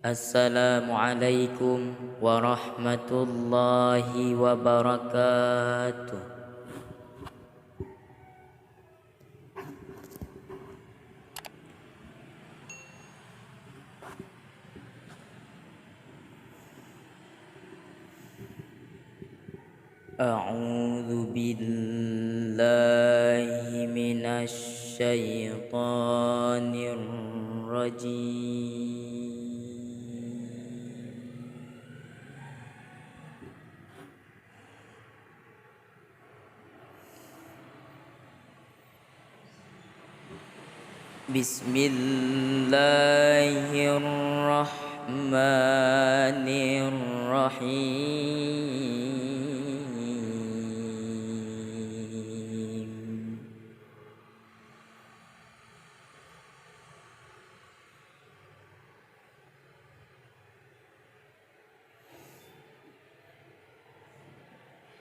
Assalamualaikum warahmatullahi wabarakatuh. A'udzu billahi minasy syaithanir rajim. Bismillahirrahmanirrahim.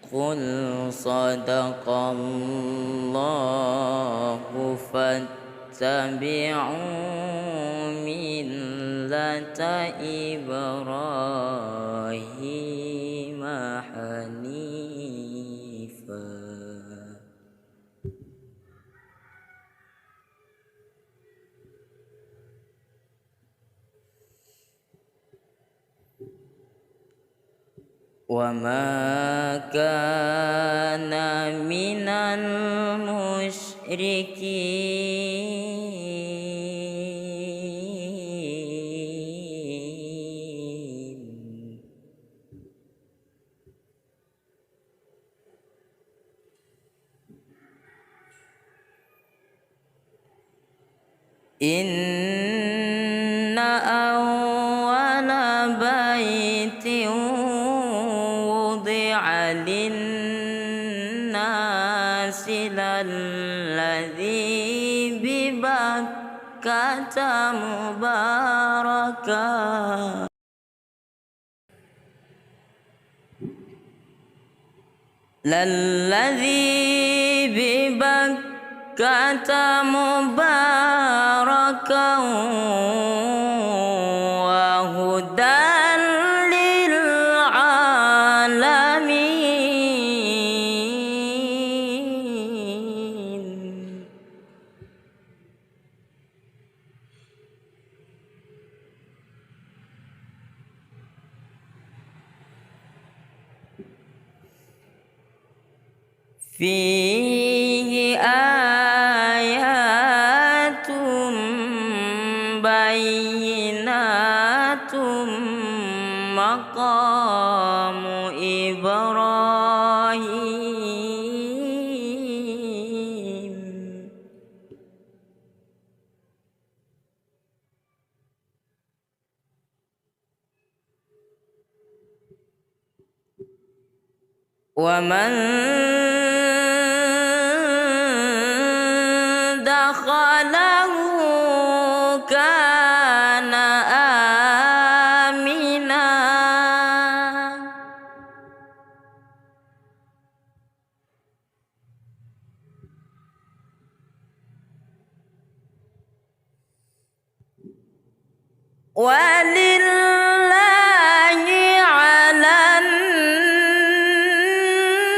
Qul sadaqallahu fattabi'u millata Ibrahim hanifa wa ma kana minal musyrikin. Inna awwala baitin wudi'a lin-nasi lalladzi bi Bakkata mubarakah Kata mubarakan wa hudan lil alamin. Fihi ayatum bayyinatum maqamu Ibrahim. Wa man dakhalahu kana amina. Walillahi 'alan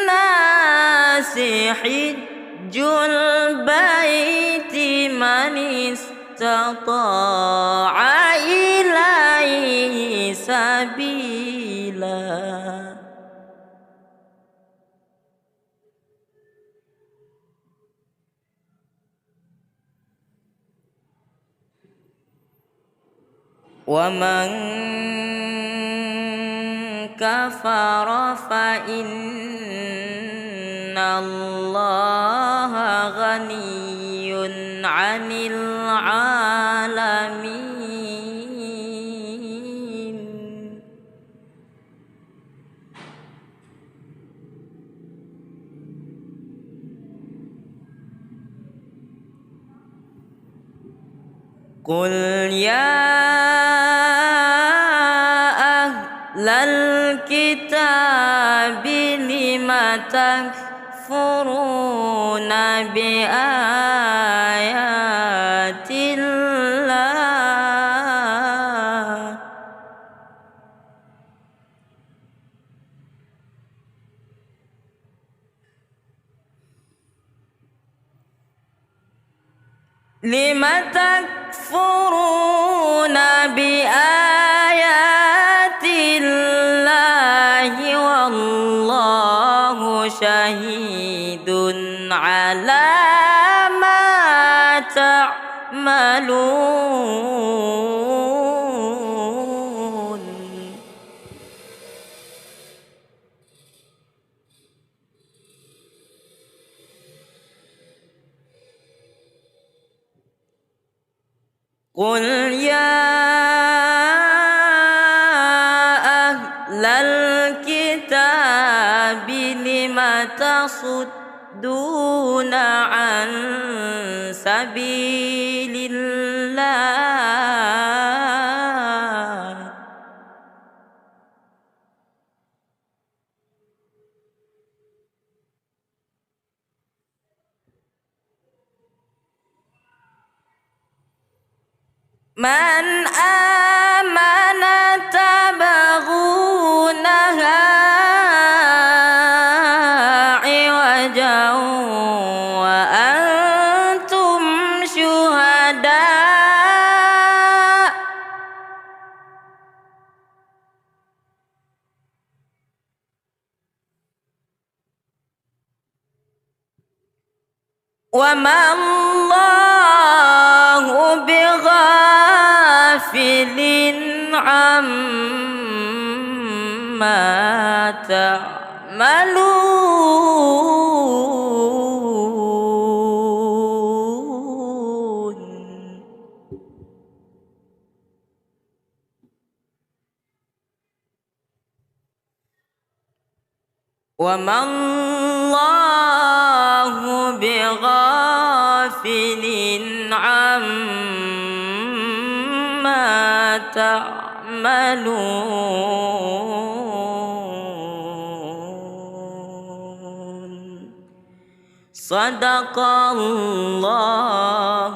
nasi hijjul baiti man istata'a ilaihi sabila. Wa man kafara fa innallaha ghaniyyun 'anil 'alamin. Qul ya ahlal kitabi lima takfuruna bi ayatillah لم تكفرون بآيات الله والله شهيد على ما تعملون قل يا أهل الكتاب لم تصدون عن سبيل الله من آمن تبغونها عوجا وأنتم شهداء وما الله بغافل عما تعملون وما الله بغافل عما تعملون صدق الله